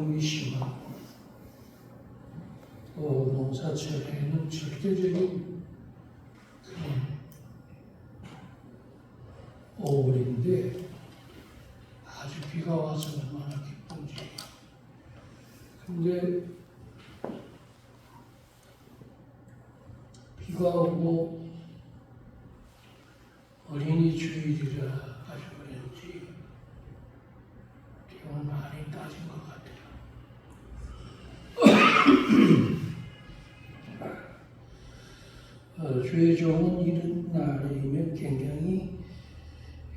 의미심하고 또 농사철에는 절대적인 그런 5월인데 아주 비가 와서 얼마나 기쁜지. 근데 비가 오고 어린이 주일이라 아주 그런지 비가 많이 따진 것 같아요. 주의 종은 이런 날이면 굉장히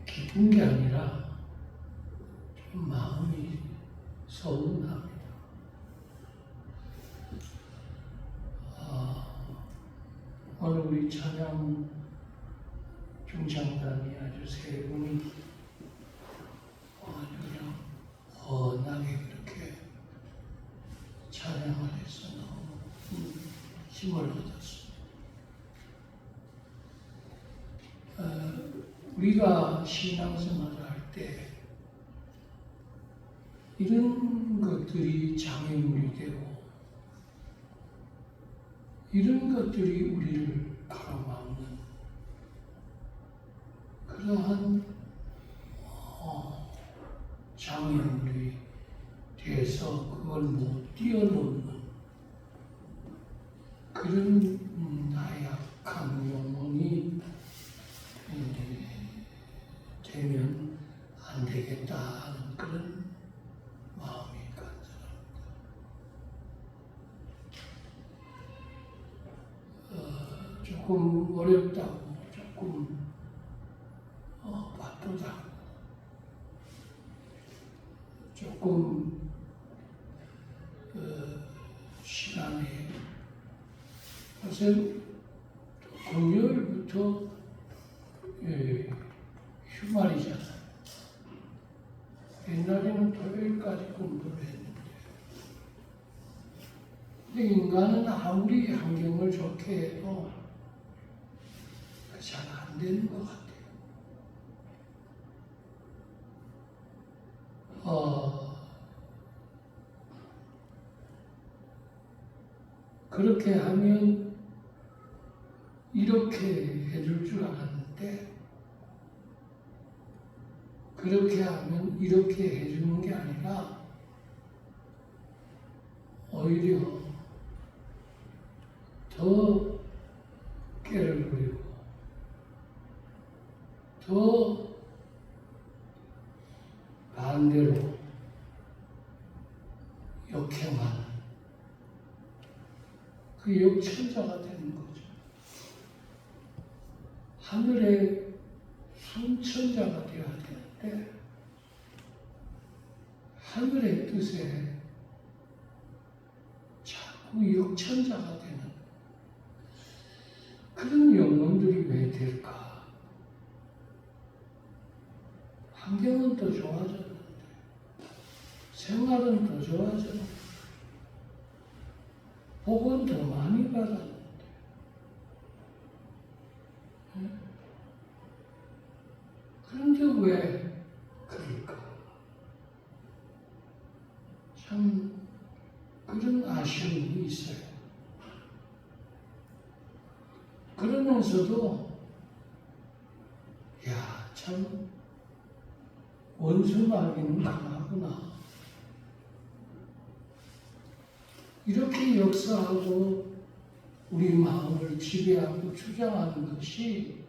기쁜 게 아니라 좀 마음이 서운합니다. 오늘 우리 찬양 중창단이 아주 세 분이 아주 그냥 헌하게 그렇게 찬양을 해서 너무 힘을 얻었습니다. 우리가 신앙생활을 할 때 이런 것들이 장애물이 되고 이런 것들이 우리를 가로막는 그러한 장애물이 돼서 그걸 못 뛰어넘는 그런 나약한 영혼이 되면 안 되겠다 하는 그런 마음이 간절합니다. 조금 어렵다고, 조금 바쁘다고, 조금 시간이 사실 금요일부터 휴말이잖아요. 옛날에는 토요일까지 공부를 했는데, 근데 인간은 아무리 환경을 좋게 해도 잘 안 되는 것 같아요. 그렇게 하면 이렇게 해줄 줄 알았는데 그렇게 하면 이렇게 해주는 게 아니라 오히려 더 깨를 부리고 더 반대로 역행하는 그 역천자가 되는 거죠. 하늘의 순천자가 되어야 되는데 하늘의 뜻에 자꾸 역천자가 되는 그런 영혼들이 왜 될까? 환경은 더 좋아졌는데 생활은 더 좋아졌는데 복은 더 많이 받았는데 그런데 왜 그럴까? 참 그런 아쉬움이 있어요. 그러면서도 야, 참 원수 마귀는 강하구나. 이렇게 역사하고 우리 마음을 지배하고 주장하는 것이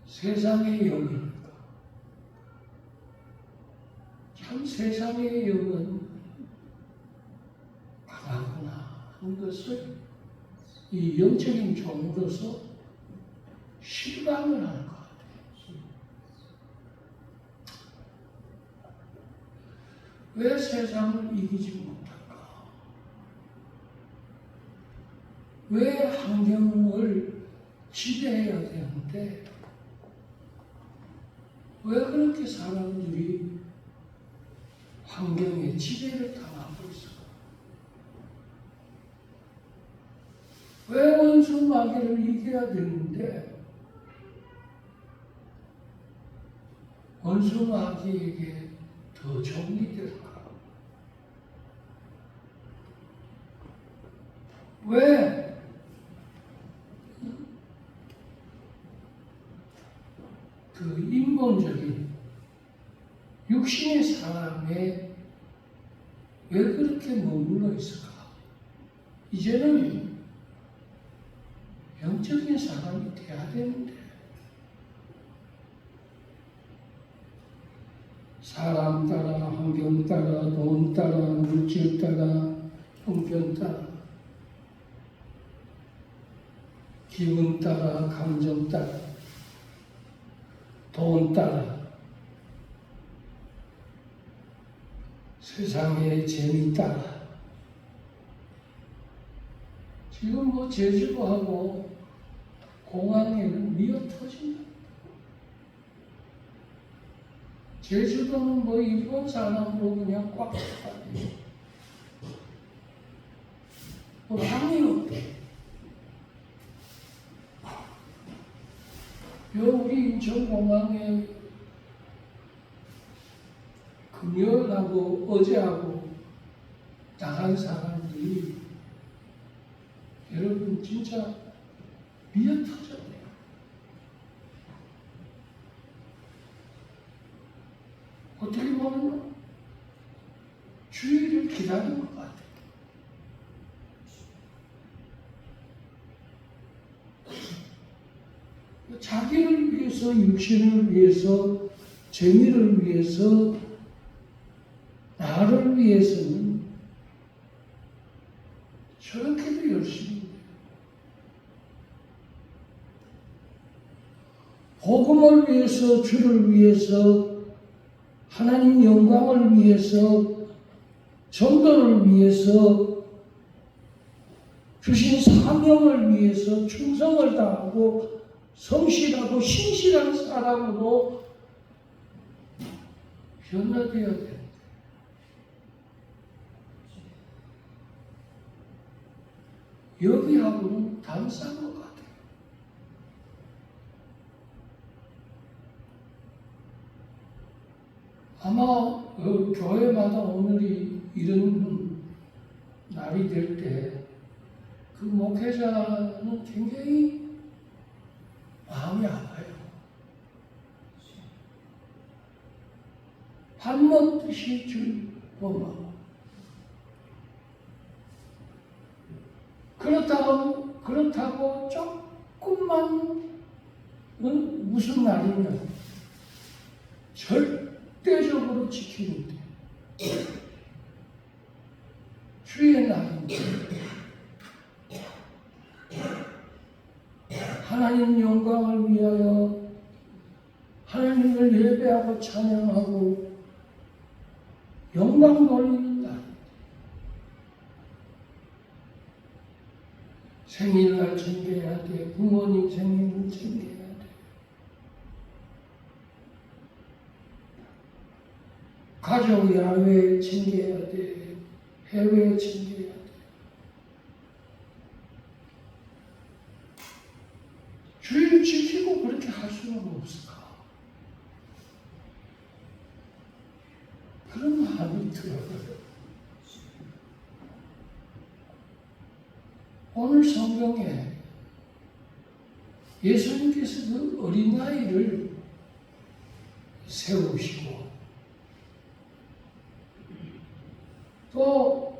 세상의 영입니까? 참 세상의 영은 강하구나 하는 것을 이 영적인 종으로서 실감을 하는 것 같아요. 왜 세상을 이기지 못할까? 왜 환경을 지배해야 되는데 왜 그렇게 사람들이 환경에 지배를 당하고 있을까? 왜 원수 마귀를 이겨야 되는데 원수 마귀에게 더 종이 될까? 왜? 그 인본적인 육신의 사람에 왜 그렇게 머물러 있을까? 이제는 영적인 사람이 돼야 되는데 사람 따라, 환경 따라, 돈 따라, 물질 따라, 형편 따라, 기분 따라, 감정 따라, 돈 따라, 세상의 재미 따라. 지금 뭐 제주도하고 공항에는 미어 터진다. 제주도는 뭐 일본 사람으로 그냥 꽉 차요. 뭐 항이 없대. 우리 인천공항에 금요일하고 어제하고 나간 사람들이 여러분 진짜 미어 터졌네요. 어떻게 보면 주의를 기다린 것 같아요. 자기를 위해서, 육신을 위해서, 재미를 위해서, 나를 위해서는 저렇게도 열심히 해요. 복음을 위해서, 주를 위해서, 하나님 영광을 위해서, 전도를 위해서, 주신 사명을 위해서 충성을 다하고 성실하고 신실한 사람으로 변화되어야 됩니다. 여기하고는 단상한 것 같아요. 아마 교회마다 오늘이 이런 날이 될 때 그 목회자는 굉장히 마음이 아파요. 밥 먹듯이 즐거워. 그렇다고 조금만 무슨 날이면 절대적으로 지키는데 주의 날인데 하나님 영광을 위하여 하나님을 예배하고 찬양하고 영광 돌리는 날. 생일날 챙겨야 돼. 부모님 생일을 챙겨야 돼. 가족 야외 챙겨야 돼. 해외 챙겨야 돼. 주의를 지키고 그렇게 할 수는 없을까? 그런 마음이 들어요. 오늘 성경에 예수님께서 그 어린아이를 세우시고 또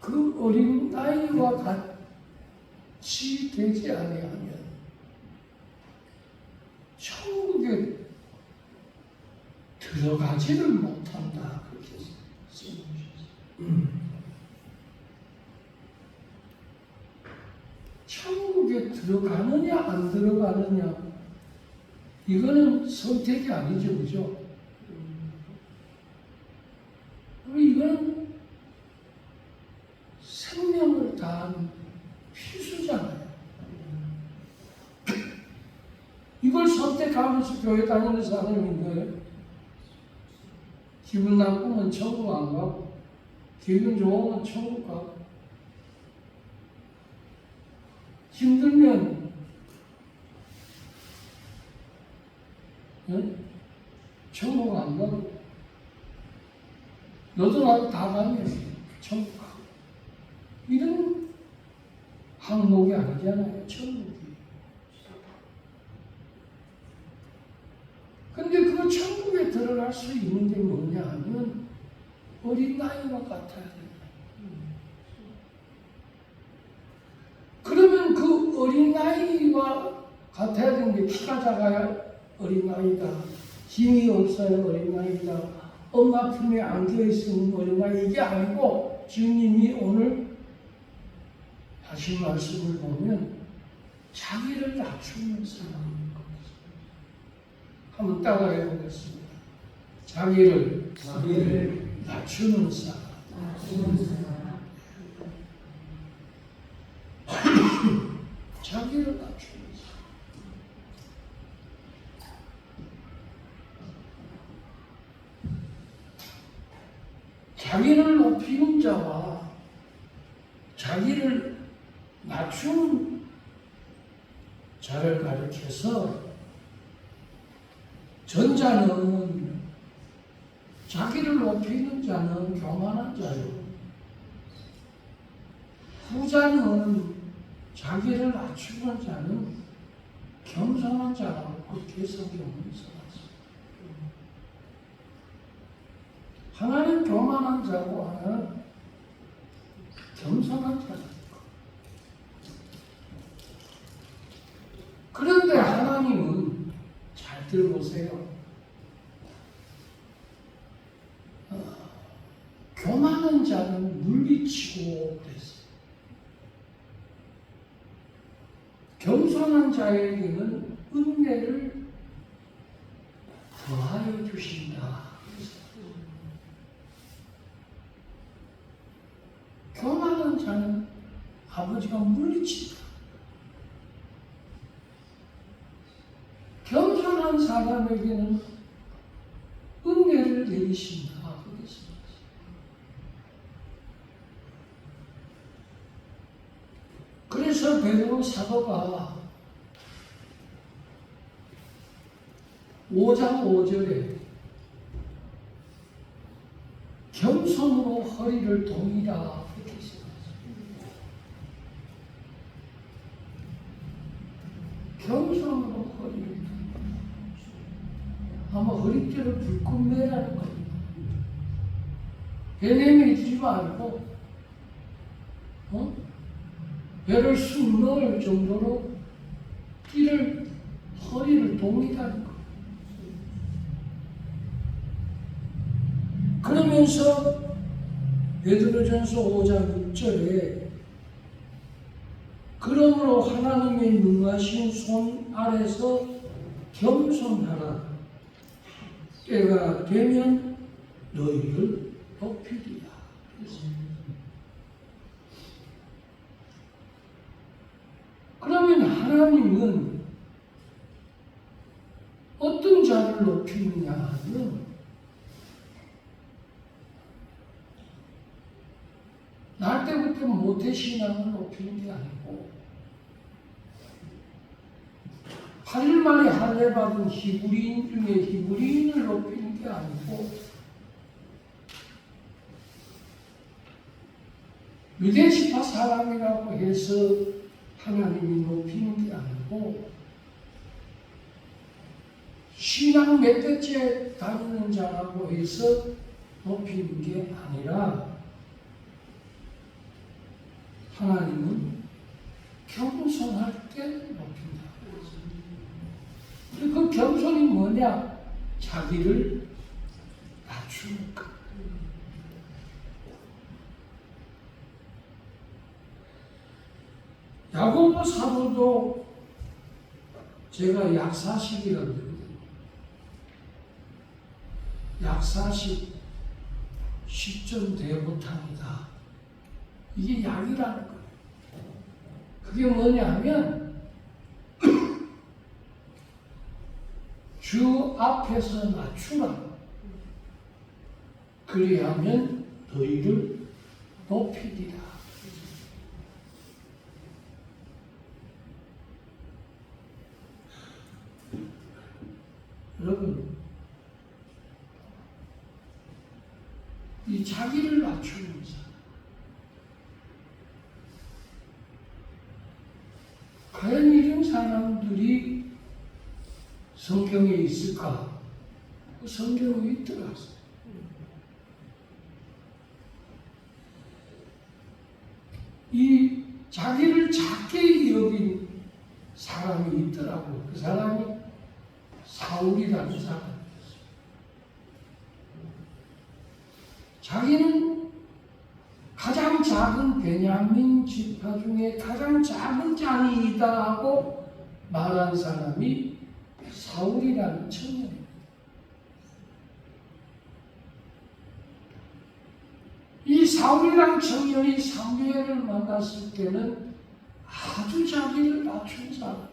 그 어린아이와 같이 되지 아니하면 천국에 들어가지를 못한다. 그렇게 써놓으셨어요. 천국에 들어가느냐 안 들어가느냐 이거는 선택이 아니죠. 그죠? 이거는 생명을 다한 필수잖아요. 이걸 선택하면서 교회 다니는 사람인데 기분 나쁘면 천국 안 가고 기분 좋으면 천국 가고 힘들면 천국 안 가고 너도 나도 다 가면 천국 가고 이런 항목이 아니잖아요. 천국이. 근데 그 천국에 들어갈 수 있는 게 뭐냐 하면 어린 나이와 같아야 돼요. 그러면 그 어린 나이와 같아야 되는 게 키가 작아야 어린 나이다. 힘이 없어야 어린 나이다. 엄마 품에 안겨 있으면 어린 나이. 이게 아니고 주님이 오늘 하신 말씀을 보면 자기를 낮추는 사람인 겁니다. 한번 따라해 보겠습니다. 자기를 낮추는 사람. 자기를 낮추는 사람. 자기를 높이는 자와 자기를 낮추는 자를 가리켜서 전자는 자기를 높이는 자는 교만한 자요. 후자는 자기를 낮추는 자는 겸손한 자라고 그렇게 성경은 써놨습니다. 하나는 교만한 자고 하나는 겸손한 자다. 그런데 하나님은 잘 들어보세요. 교만한 자는 물리치고 그랬어요. 겸손한 자에게는 은혜를 더하여 주신다. 교만한 자는 아버지가 물리친다. 겸손한 사람에게는 은혜를 내리신다. 그래서 베드로 사도가 5장 5절에 겸손으로 허리를 동이라 이렇게 써놨습니다. 겸손으로 허리를 동이라. 아마 허리띠를 불끈 매라는 겁니다. 배 내밀지 말고 배를 쑥 넣을 정도로 허리를 동이라는 거예요. 그러면서 베드로전서 5장 6절에 그러므로 하나님의 능하신 손 아래서 겸손하라. 때가 되면 너희를 높이리라. 그러면 하나님은 어떤 자를 높이느냐 하면 날 때부터 모태신앙을 높이는 게 아니고 8일 만에 할례 받은 히브리인 중에 히브리인을 높이는 게 아니고 유대지파 사람이라고 해서 하나님이 높이는 게 아니고 신앙 몇 대째 다니는 자라고 해서 높이는 게 아니라 하나님은 겸손할 때 높인다. 그 겸손이 뭐냐? 자기를 낮추는 것. 야고보 사도도 제가 약 40이라고 그러거든요. 약 40, 10점 대보탕이다. 이게 약이라는 거예요. 그게 뭐냐 하면 주 앞에서 낮추라. 그리하면 너희를 높이리라. 여러분, 이 자기를 낮추는 자, 사람들이 성경에 있을까? 그 성경에 있더라. 이 자기를 작게 여긴 사람이 있더라고. 그 사람이 사울이라는 사람이었어요. 자기는 가장 작은 베냐민 지파 중에 가장 작은 장이다 하고 말한 사람이 사울이라는 청년입니다. 이 사울이라는 청년이 사무엘을 만났을 때는 아주 자기를 낮춘 사람.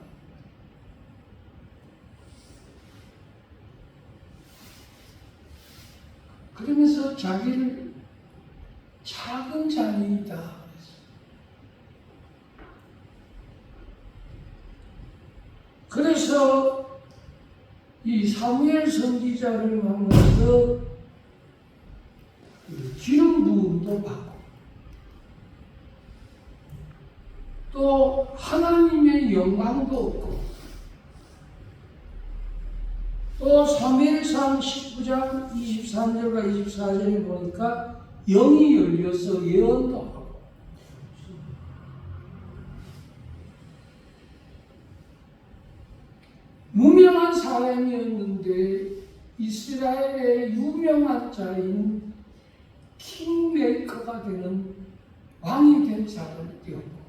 그러면서 자기를 작은 자니이다. 그래서 이 사무엘 선지자를 만나서 기름 부음도 받고 또 하나님의 영광도 얻고 또 사무엘상 19장 23절과 24절에 보니까 영이 열려서 예언도 하고 무명한 사람이었는데 이스라엘의 유명한 자인 킹메이커가 되는 왕이 된 사람이 되었고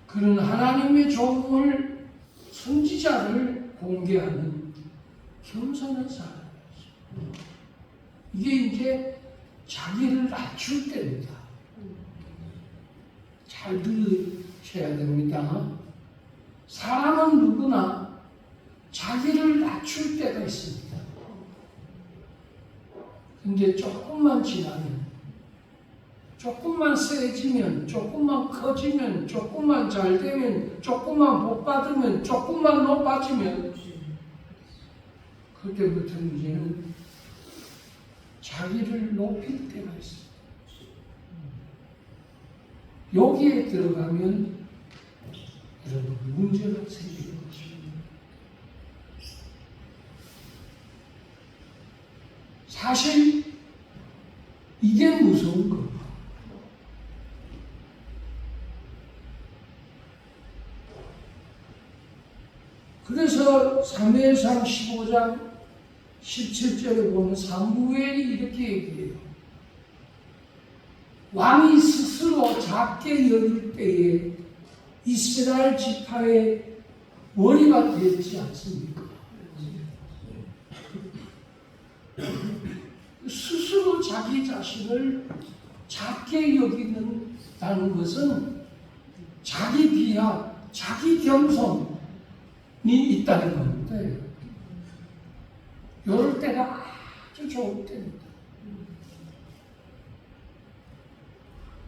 그런 하나님의 종을 선지자를 공개하는 겸손한 사람이었어요. 이게 이제 자기를 낮출 때입니다. 잘 들으셔야 됩니다. 사람은 누구나 자기를 낮출 때가 있습니다. 근데 조금만 지나면, 조금만 세지면, 조금만 커지면, 조금만 잘 되면, 조금만 복 받으면, 조금만 높아지면 그때부터 이제는 자기를 높일 때가 있습니다. 여기에 들어가면 여러분 문제가 생기는 것입니다. 사실 이게 무서운 겁니다. 그래서 사무엘상 15장 17절에 보면 사무엘이 이렇게 얘기해요. 왕이 스스로 작게 여길 때에 이스라엘 지파의 머리가 되지 않습니까? 스스로 자기 자신을 작게 여기는다는 것은 자기 비하, 자기 겸손이 있다는 겁니다. 이럴 때가 아주 좋을 때입니다.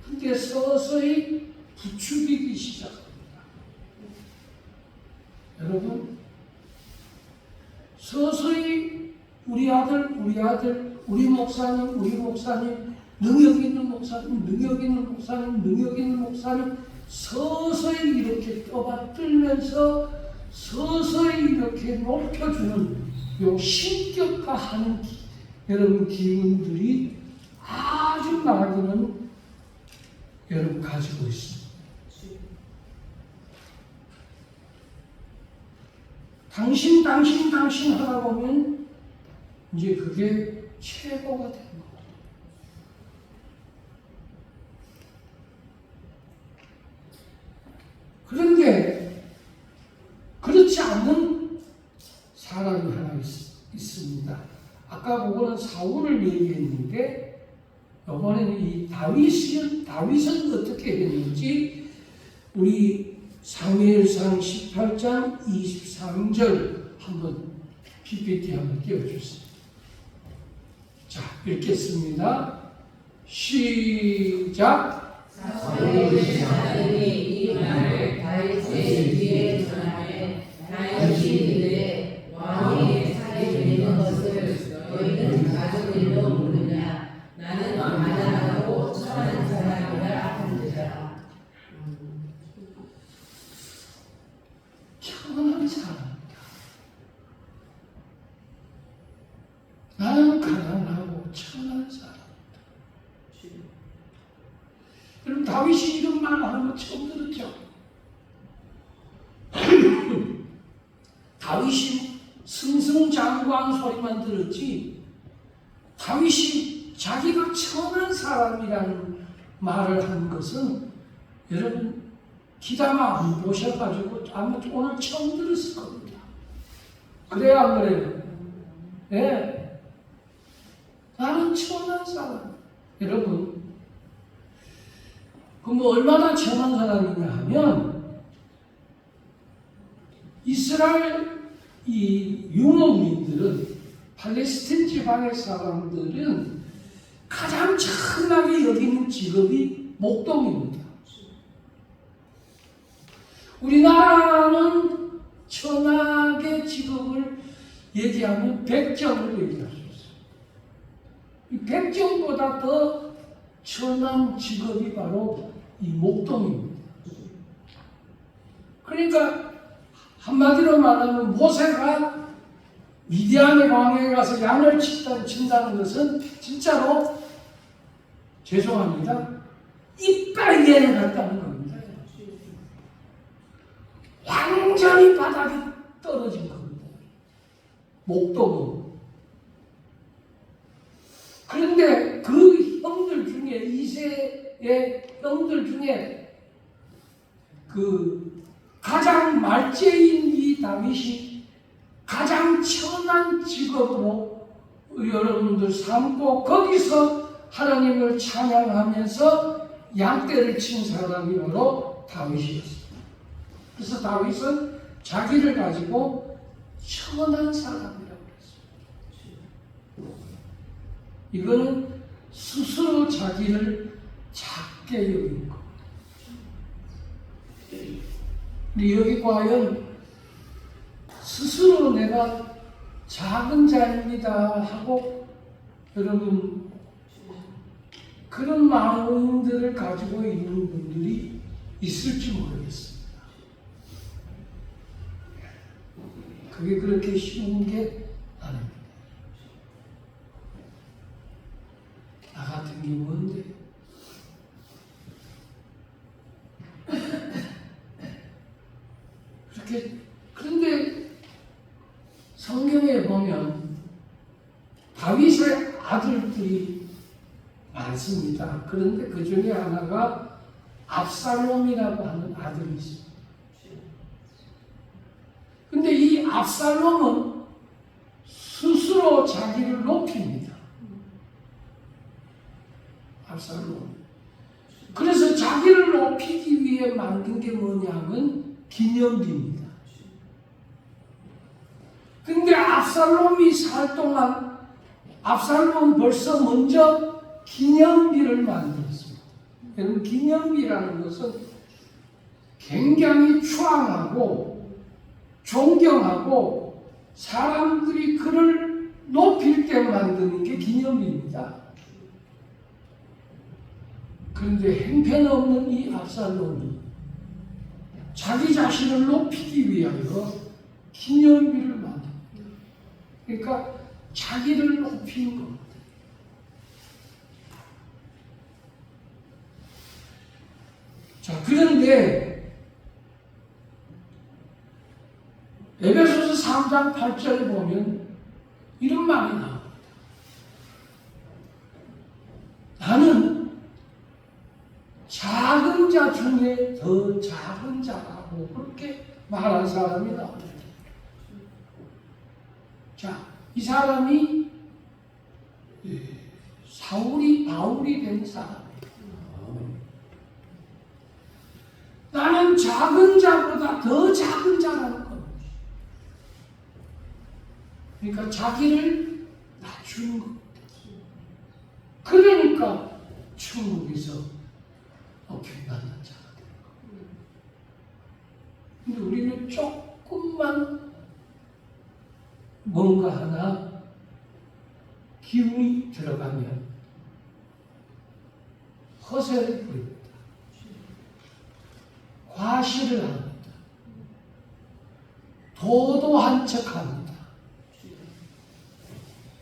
근데 서서히 부추기기 시작합니다. 여러분, 서서히 우리 아들, 우리 목사님, 능력 있는 목사님, 서서히 이렇게 떠받들면서 서서히 이렇게 높여주는 요 신격화하는 여러분 기운들이 아주 나에게는 여러분 가지고 있습니다. 당신 하다 보면 이제 그게 최고가 되는 겁니다. 그런데 그렇지 않는 사람이 하나 있습니다. 아까 그거는 사울을 얘기했는데 이번에는 이 다윗은 어떻게 했는지 우리 사무엘상 18장 23절 한번 PPT 한번 띄워주세요. 자, 읽겠습니다. 시작. 사울의 아들이 이 말을 다윗의 귀에 전하매 다윗이 이르되 왕의 살이 되는 것을 너희는 가족일로 모르냐. 나는 가난하고 천한 사람이라 한지라. 나는 가난하고 천한 사람이다. 여러분 다윗이 이런 말 하는 거 처음 들었죠? 다윗이 승승장구한 소리만 들었지 다윗이 자기가 천한 사람이라는 말을 한 것은 여러분 기다마 안 보셔가지고 아마 오늘 처음 들었을 겁니다. 그래요 안 그래요? 네. 나는 천한 사람. 여러분 그럼 뭐 얼마나 천한 사람이냐 하면 이스라엘 이 유목민들은 팔레스틴 지방의 사람들은 가장 천하게 여기는 직업이 목동입니다. 우리나라는 천하의 직업을 얘기하면 백정을 얘기할 수 있어요. 이 백정보다 더 천한 직업이 바로 이 목동입니다. 그러니까 한마디로 말하면 모세가 미디안의 광야에 가서 양을 친다는 것은 진짜로 죄송합니다. 이빨 개를 갔다는 겁니다. 완전히 바닥에 떨어진 겁니다. 목동은. 그런데 그 형들 중에 이세의 형들 중에 그 가장 말제인 이 다윗이 가장 천한 직업으로 여러분들 삼고 거기서 하나님을 찬양하면서 양떼를 친 사람이 바로 다윗이었습니다. 그래서 다윗은 자기를 가지고 천한 사람이라고 했습니다. 이거는 스스로 자기를 작게 여긴 겁니다. 근데 여기 과연 스스로 내가 작은 자입니다 하고 여러분 그런 마음들을 가지고 있는 분들이 있을지 모르겠습니다. 그게 그렇게 쉬운 게 아닙니다. 나 같은 게 뭔데? 그런데 성경에 보면 다윗의 아들들이 많습니다. 그런데 그 중에 하나가 압살롬이라고 하는 아들이 있습니다. 근데 이 압살롬은 스스로 자기를 높입니다. 압살롬. 그래서 자기를 높이기 위해 만든 게 뭐냐면 기념비입니다. 근데 압살롬이 살 동안 압살롬은 벌써 먼저 기념비를 만들었습니다. 여러분 기념비라는 것은 굉장히 추앙하고 존경하고 사람들이 그를 높일 때 만드는 게 기념비입니다. 그런데 행편없는 이 압살롬이 자기 자신을 높이기 위하여 기념비를 만듭니다. 그러니까 자기를 높이는 겁니다. 자, 그런데 에베소서 3장 8절을 보면 이런 말이 나옵니다. 나는 작은 자 중에 더 작은 자라고 그렇게 말한 사람이 나옵니다. 자, 이 사람이 바울이 된 사람이에요. 나는 작은 자보다 더 작은 자라는 겁니다. 그러니까 자기를 낮추는 겁니다. 그러니까 천국에서 높임받는 자가 되는 겁니다. 근데 우리는 조금만 뭔가 하나 기운이 들어가면 허세를 부립니다. 과시를 합니다. 도도한 척합니다.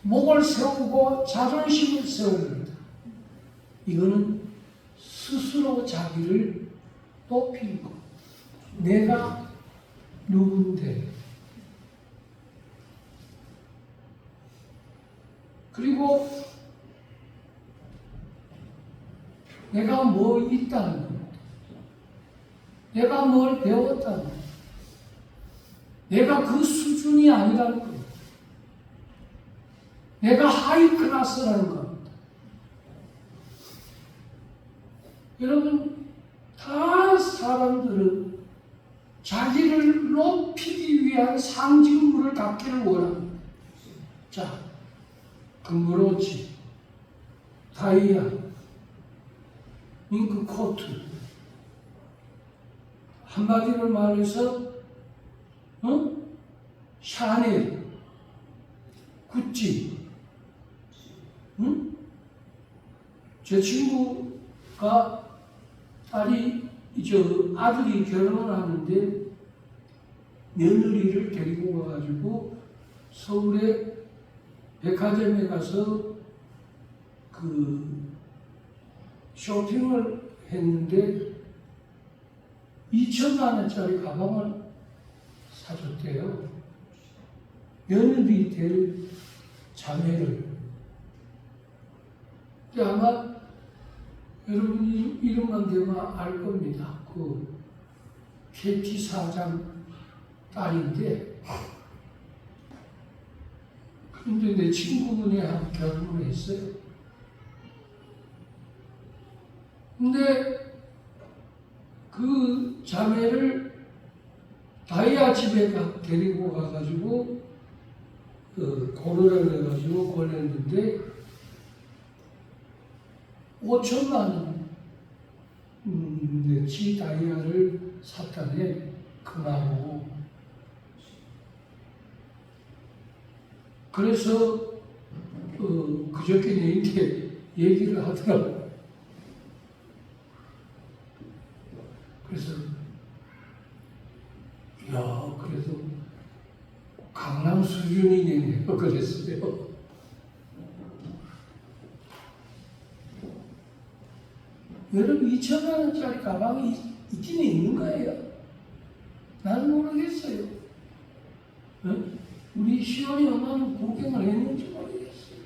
목을 세우고 자존심을 세웁니다. 이거는 스스로 자기를 높이는 것. 내가 누군데. 그리고 내가 뭐 있다는 것. 내가 뭘 배웠다는 것. 내가 그 수준이 아니라는 것. 내가 하이 클래스라는 겁니다. 여러분, 다 사람들은 자기를 높이기 위한 상징물을 갖기를 원합니다. 자, 금브로치, 다이아, 밍크 코트. 한마디로 말해서, 샤넬, 구찌. 제 친구가 아들이 결혼을 하는데 며느리를 데리고 가가지고 서울에 백화점에 가서 그 쇼핑을 했는데 2천만 원짜리 가방을 사줬대요. 며느리 될 자매를. 아마 여러분이 이름만 대면 알 겁니다. 그 KT 사장 딸인데, 그런데 내 친구분이랑 결혼을 했어요. 근데 그 자매를 다이아 집에 데리고 가가지고 고르라고 해가지고 보냈는데 5천만 원 치 다이아를 샀다네. 금하고. 그래서 그저께 내한테 얘기를 하더라고. 그래서 야, 그래도 강남 수준이네 그랬어요. 여러분, 2천만 원짜리 가방이 있기는 있는 거예요. 나는 모르겠어요. 우리 시원이 엄마는 구경을 했는지 모르겠어요.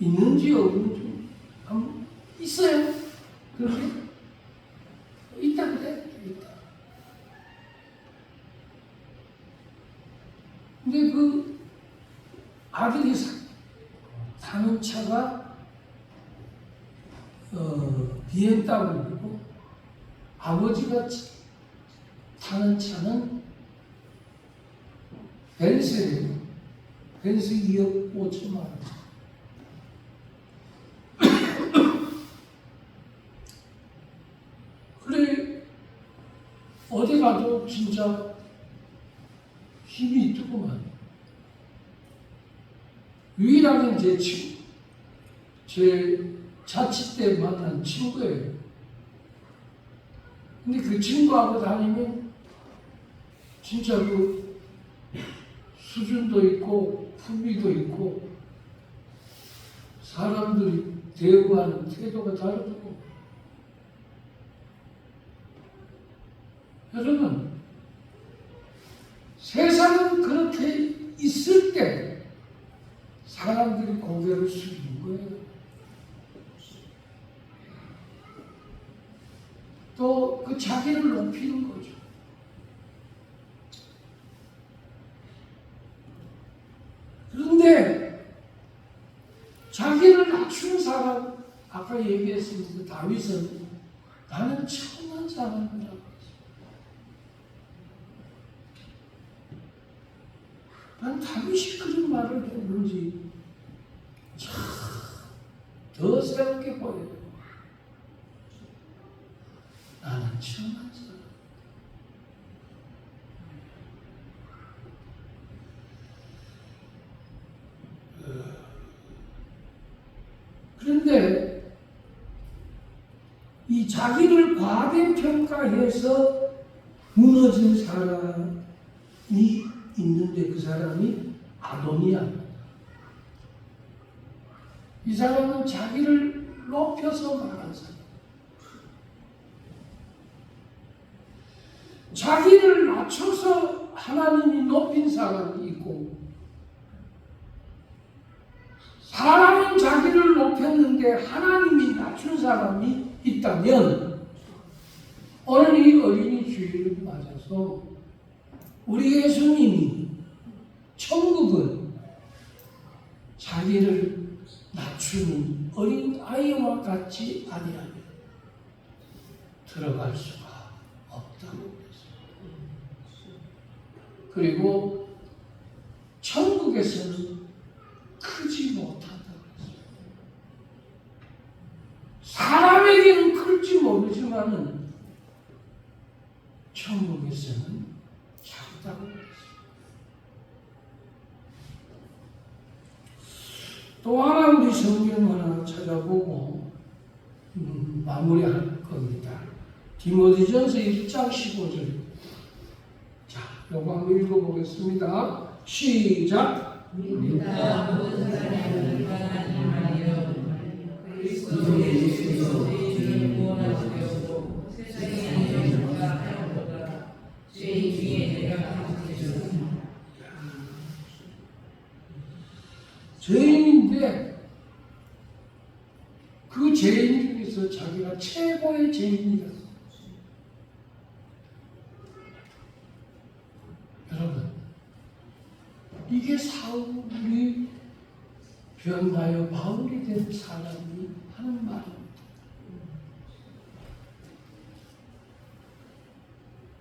있는지 없는지 있어요. 그렇게 있다 그래. 있다. 근데 그 아들이 타는 차가 BMW고 아버지가 타는 차는 벤츠예요. 벤츠 2억 5천만 원. 그래, 어디 가도 진짜 힘이 있더구만. 유일하게 제 자취 때 만난 친구예요. 근데 그 친구하고 다니면 진짜 그 수준도 있고 품위도 있고 사람들이 대우하는 태도가 다르고. 여러분, 세상은 그렇게 있을 때 사람들이 고개를 숙이는 거예요. 또 그 자기를 높이는 거죠. 그런데 자기를 낮춘 사람, 아까 얘기했습니다. 다윗은 나는 천한 사람이라고 했어요. 난 다윗이 그런 말을 했는지 참 더 새롭게 보여요. 나는 천한 사람. 그런데 이 자기를 과대평가해서 무너진 사람이 있는데 그 사람이 아도니아입니다. 이 사람은 자기를 높여서 말한 사람. 자기를 낮춰서 하나님이 높인 사람이 있고, 사람은 자기를 높였는데 하나님이 낮춘 사람이 있다면, 오늘 이 어린이 주일을 맞아서 우리 예수님이 천국은 자기를 낮추는 어린 아이와 같이 아니하면 들어갈 수가 없다고 그랬어요. 그리고 천국에서는 크지 못한다고 그랬어요. 사람에게는 클지 모르지만은 천국에서는 작다고 그랬어요. 또 하나 우리 성경 하나 찾아보고 마무리할 겁니다. 디모데전서 1장 15절. 자, 요거 한번 읽어보겠습니다. 시작. 우리가 모든 사람을 하나님 안에요 그리스도 예수께서 죄인을 구원하시려고 세상에 오셨다 하였도다. 죄인 중에 내가 강직해졌으나 죄인인데 그 죄인 중에서 자기가 최고의 죄인이다. 여러분, 이게 사울이 변하여 바울이 된 사람이 하는 말입니다.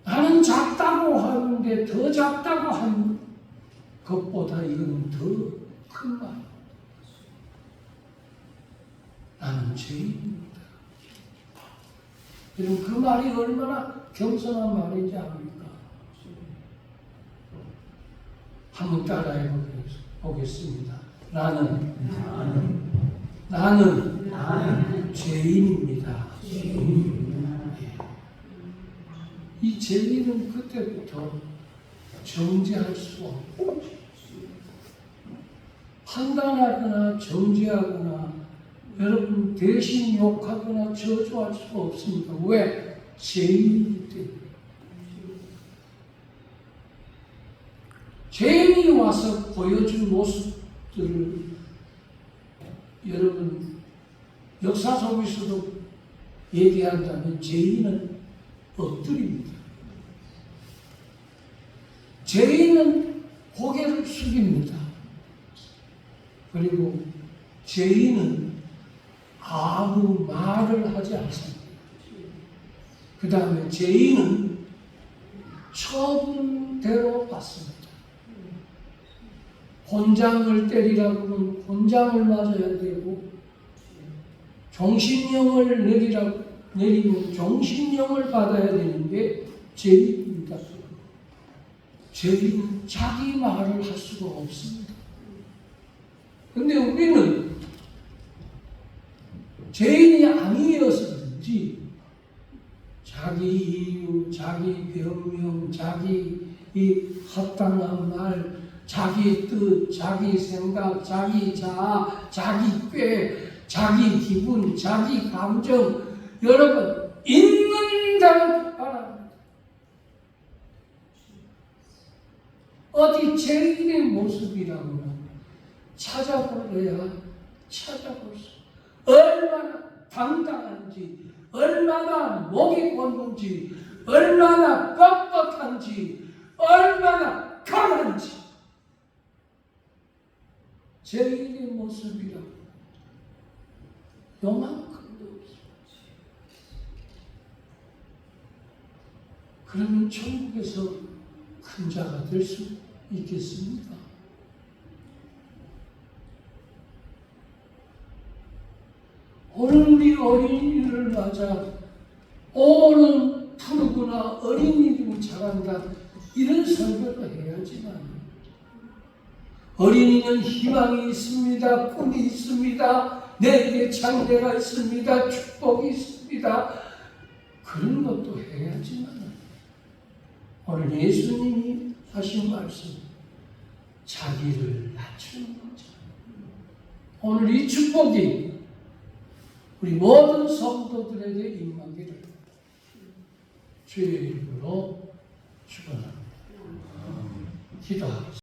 나는 작다고 하는데 더 작다고 한 것보다 이건 더 큰 말. 나는 죄인입니다. 그럼 그 말이 얼마나 겸손한 말인지 압니까? 한번 따라해 보겠습니다. 나는 죄인입니다. 이 죄인은 그때부터 정죄할 수 없고 판단하거나 정죄하거나 여러분 대신 욕하거나 저주할 수가 없습니다. 왜? 죄인이기 때문에. 죄인이 와서 보여준 모습들을 여러분 역사 속에서도 얘기한다면 죄인은 엎드립니다. 죄인은 고개를 숙입니다. 그리고 죄인은 아무 말을 하지 않습니다. 그 다음에 죄인은 처분대로 받습니다. 혼장을 때리라고 하면 혼장을 맞아야 되고, 종신형을 내리면 종신형을 받아야 되는 게 죄인입니다. 죄인은 자기 말을 할 수가 없습니다. 근데 우리는 죄인이 아니어서 그런지 자기 이유, 자기 변명, 자기 이 합당한 말, 자기 뜻, 자기 생각, 자기 자아, 자기 꾀, 자기 기분, 자기 감정, 여러분 있는 대로 바랍니다. 어디 죄인의 모습이라고는 찾아볼래야 찾아볼 수, 얼마나 당당한지, 얼마나 목이 곧는지, 얼마나 뻣뻣한지, 얼마나 강한지 죄인의 모습이라고 요만큼도 없어요. 그러면 천국에서 큰 자가 될 수 있겠습니까? 오늘 우리 어린이를 맞아 오는 푸르구나 어린이들이 잘한다 이런 설교를 해야지만, 어린이는 희망이 있습니다. 꿈이 있습니다. 내게 장래가 있습니다. 축복이 있습니다. 그런 것도 해야지만, 오늘 예수님이 하신 말씀, 자기를 낮추는 거죠. 오늘 이 축복이 우리 모든 성도들에게 임하기를 주의 이름으로 축원합니다. 기도하겠습니다.